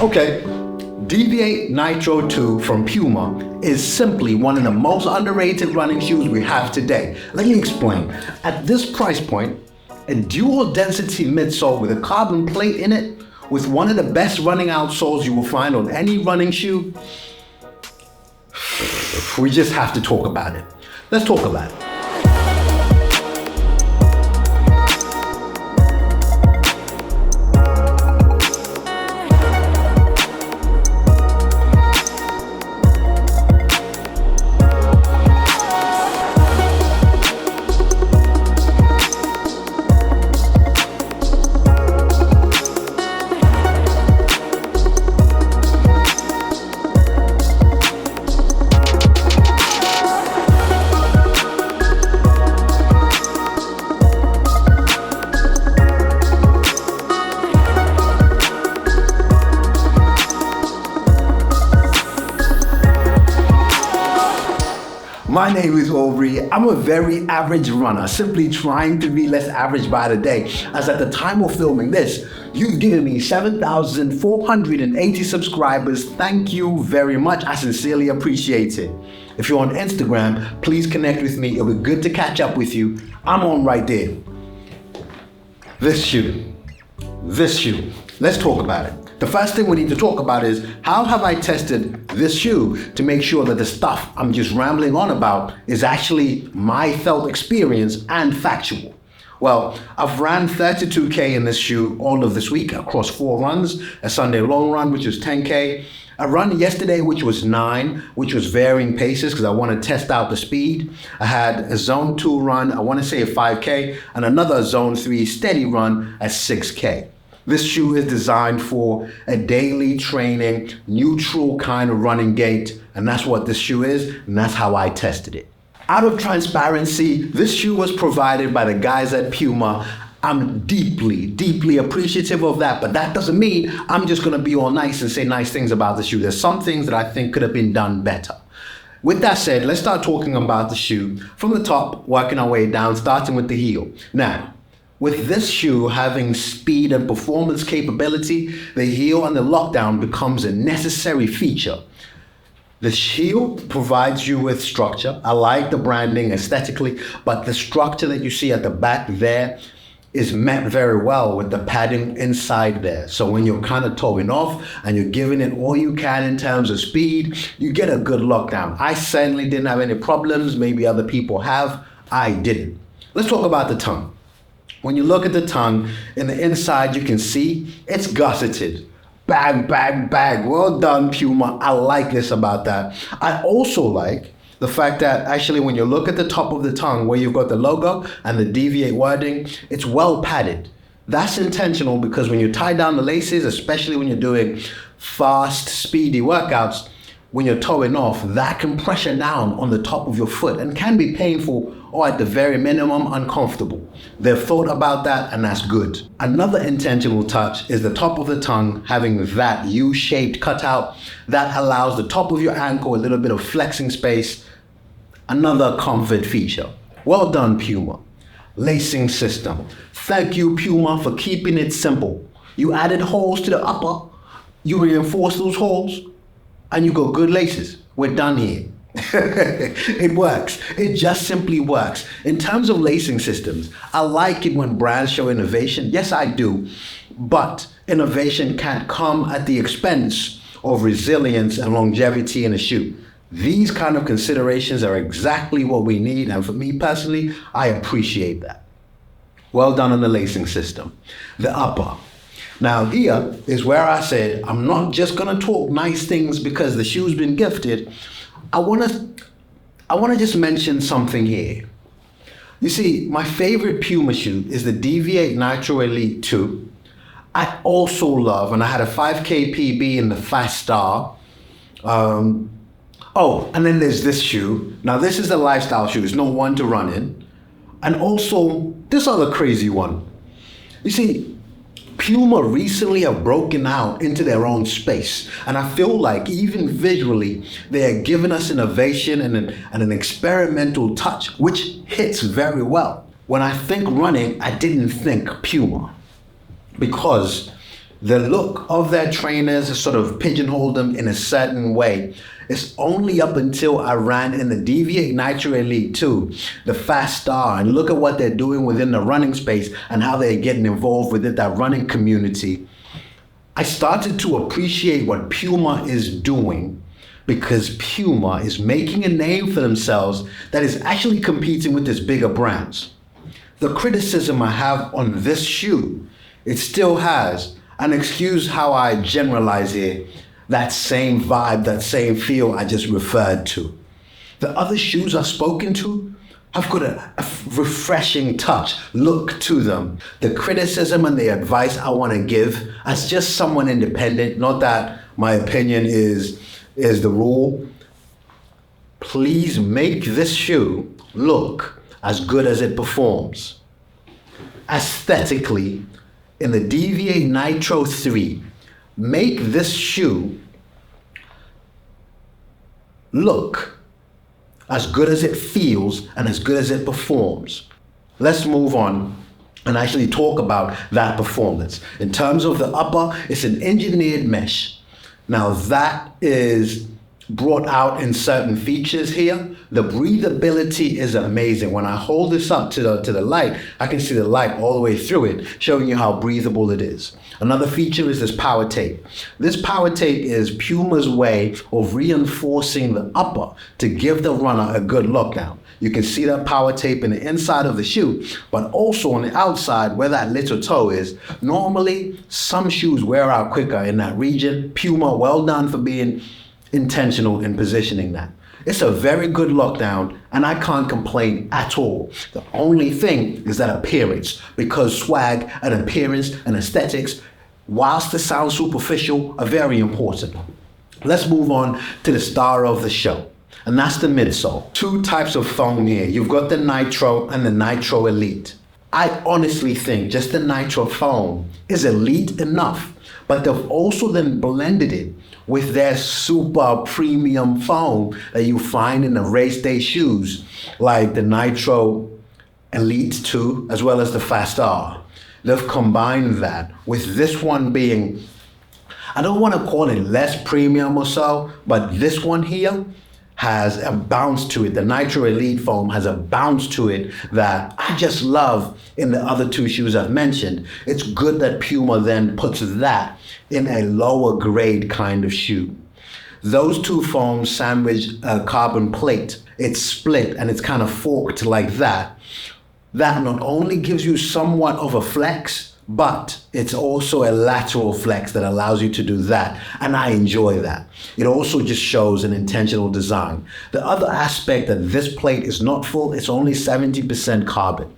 Okay, Deviate Nitro 2 from Puma is simply one of the most underrated running shoes we have today. Let me explain. At this price point, a dual density midsole with a carbon plate in it, with one of the best running outsoles you will find on any running shoe, we just have to talk about it. Let's talk about it. My name is Aubrey. I'm a very average runner, simply trying to be less average by the day, as at the time of filming this, you've given me 7,480 subscribers. Thank you very much. I sincerely appreciate it. If you're on Instagram, please connect with me. It'll be good to catch up with you. I'm on right there. This shoe. Let's talk about it. The first thing we need to talk about is, how have I tested this shoe to make sure that the stuff I'm just rambling on about is actually my felt experience and factual? Well, I've ran 32K in this shoe all of this week across 4 runs, a Sunday long run, which was 10K, a run yesterday, which was 9, which was varying paces because I want to test out the speed. I had a zone 2 run, I want to say a 5K, and another zone 3 steady run at 6K. This shoe is designed for a daily training, neutral kind of running gait, and that's what this shoe is, and that's how I tested it. Out of transparency, this shoe was provided by the guys at Puma. I'm deeply appreciative of that, but that doesn't mean I'm just gonna be all nice and say nice things about the shoe. There's some things that I think could have been done better. With that said, let's start talking about the shoe from the top, working our way down, starting with the heel. Now, with this shoe having speed and performance capability, the heel and the lockdown becomes a necessary feature. The heel provides you with structure. I like the branding aesthetically, but the structure that you see at the back there is met very well with the padding inside there. So when you're kind of toeing off and you're giving it all you can in terms of speed, you get a good lockdown. I certainly didn't have any problems. Maybe other people have. I didn't. Let's talk about the tongue. When you look at the tongue, in the inside you can see it's gusseted. Bang, bang, bang. Well done, Puma. I like this about that. I also like the fact that actually when you look at the top of the tongue where you've got the logo and the Deviate wording, it's well padded. That's intentional because when you tie down the laces, especially when you're doing fast, speedy workouts, when you're toeing off, that can pressure down on the top of your foot and can be painful or at the very minimum uncomfortable. They've thought about that and that's good. Another intentional touch is the top of the tongue having that U-shaped cutout that allows the top of your ankle a little bit of flexing space. Another comfort feature. Well done, Puma. Lacing system. Thank you, Puma, for keeping it simple. You added holes to the upper, you reinforced those holes, and you got good laces. We're done here. It works. It just simply works. In terms of lacing systems, I like it when brands show innovation. Yes, I do. But innovation can't come at the expense of resilience and longevity in a shoe. These kind of considerations are exactly what we need. And for me personally, I appreciate that. Well done on the lacing system. The upper. Now here is where I said, I'm not just gonna talk nice things because the shoe's been gifted. I wanna just mention something here. You see, my favorite Puma shoe is the Deviate Nitro Elite 2. I also love, and I had a 5K PB in the Fast Star. Oh, and then there's this shoe. Now this is a lifestyle shoe, it's not one to run in. And also this other crazy one. You see, Puma recently have broken out into their own space. And I feel like even visually, they are giving us innovation and an experimental touch, which hits very well. When I think running, I didn't think Puma. Because The look of their trainers sort of pigeonholed them in a certain way. It's only up until I ran in the Deviate Nitro Elite 2, the Fast Star, and look at what they're doing within the running space and how they're getting involved within that running community. I started to appreciate what Puma is doing, because Puma is making a name for themselves that is actually competing with these bigger brands. The criticism I have on this shoe, it still has, and excuse how I generalize here, that same vibe, that same feel I just referred to. The other shoes I've spoken to have got a refreshing touch, look to them. The criticism and the advice I want to give as just someone independent, not that my opinion is the rule. Please make this shoe look as good as it performs. Aesthetically, in the Deviate Nitro 3, make this shoe look as good as it feels and as good as it performs. Let's move on and actually talk about that performance. In terms of the upper, it's an engineered mesh. Now that is brought out in certain features here. The breathability is amazing. When I hold this up to the light, I can see the light all the way through it, showing you how breathable it is. Another feature is this power tape. This power tape is Puma's way of reinforcing the upper to give the runner a good look down. You can see that power tape in the inside of the shoe, but also on the outside where that little toe is. Normally, some shoes wear out quicker in that region. Puma, well done for being intentional in positioning that. It's a very good lockdown, and I can't complain at all. The only thing is that appearance, because swag and appearance and aesthetics, whilst it sounds superficial, are very important. Let's move on to the star of the show, and that's the midsole. Two types of foam here. You've got the Nitro and the Nitro Elite. I honestly think just the Nitro foam is elite enough, but they've also then blended it with their super premium foam that you find in the race day shoes, like the Nitro Elite 2, as well as the Fast Star. They've combined that with this one being, I don't want to call it less premium or so, but this one here has a bounce to it. The Nitro Elite foam has a bounce to it that I just love in the other two shoes I've mentioned. It's good that Puma then puts that in a lower grade kind of shoe. Those two foams sandwich a carbon plate. It's split and it's kind of forked like that. That not only gives you somewhat of a flex, but it's also a lateral flex that allows you to do that. And I enjoy that. It also just shows an intentional design. The other aspect that this plate is not full, it's only 70% carbon.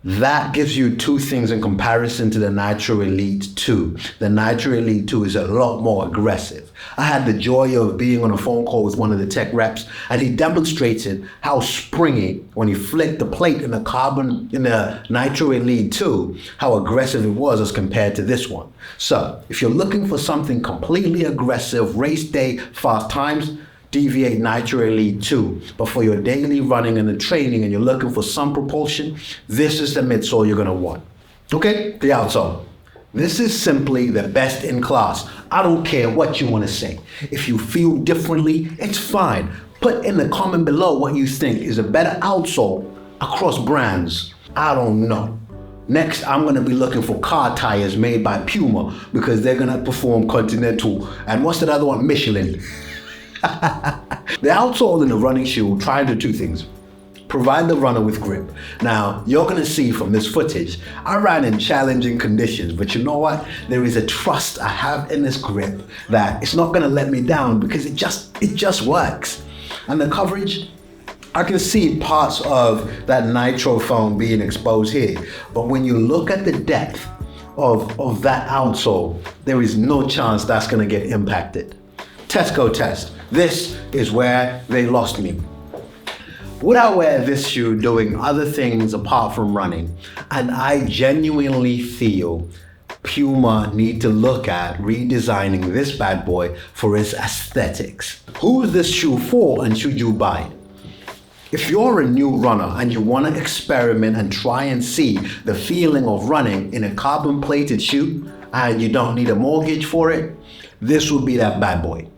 That gives you two things in comparison to the Nitro Elite 2. The Nitro Elite 2 is a lot more aggressive. I had the joy of being on a phone call with one of the tech reps, and he demonstrated how springy, when he flicked the plate in the carbon in the Nitro Elite 2, how aggressive it was as compared to this one. So if you're looking for something completely aggressive, race day, fast times, Deviate Nitro Elite 2. But for your daily running and the training and you're looking for some propulsion, this is the midsole you're gonna want. Okay, the outsole. This is simply the best in class. I don't care what you wanna say. If you feel differently, it's fine. Put in the comment below what you think is a better outsole across brands. I don't know. Next, I'm gonna be looking for car tires made by Puma because they're gonna perform Continental. And what's that other one? Michelin. The outsole in the running shoe will try to do two things. Provide the runner with grip. Now, you're gonna see from this footage, I ran in challenging conditions, but you know what? There is a trust I have in this grip that it's not gonna let me down because it just works. And the coverage, I can see parts of that nitro foam being exposed here, but when you look at the depth of that outsole, there is no chance that's gonna get impacted. Tesco test. This is where they lost me. Would I wear this shoe doing other things apart from running? And I genuinely feel Puma need to look at redesigning this bad boy for its aesthetics. Who is this shoe for and should you buy it? If you're a new runner and you want to experiment and try and see the feeling of running in a carbon plated shoe and you don't need a mortgage for it, this will be that bad boy.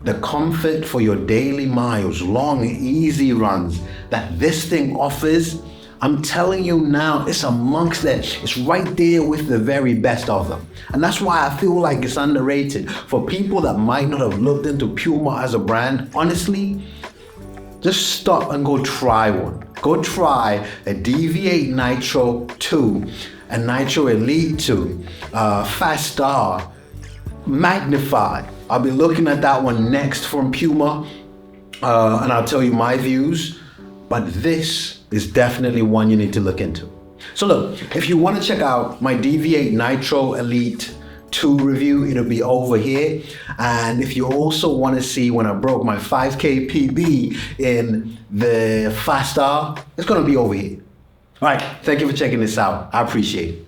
The comfort for your daily miles, long, easy runs that this thing offers, I'm telling you now, it's amongst them. It's right there with the very best of them. And that's why I feel like it's underrated. For people that might not have looked into Puma as a brand, honestly, just stop and go try one. Go try a Deviate Nitro 2, a Nitro Elite 2, Fast Star, Magnify. I'll be looking at that one next from Puma, and I'll tell you my views, but this is definitely one you need to look into. So look, if you want to check out my Deviate Nitro Elite 2 review, it'll be over here. And if you also want to see when I broke my 5K PB in the Fast Star, it's going to be over here. All right, thank you for checking this out. I appreciate it.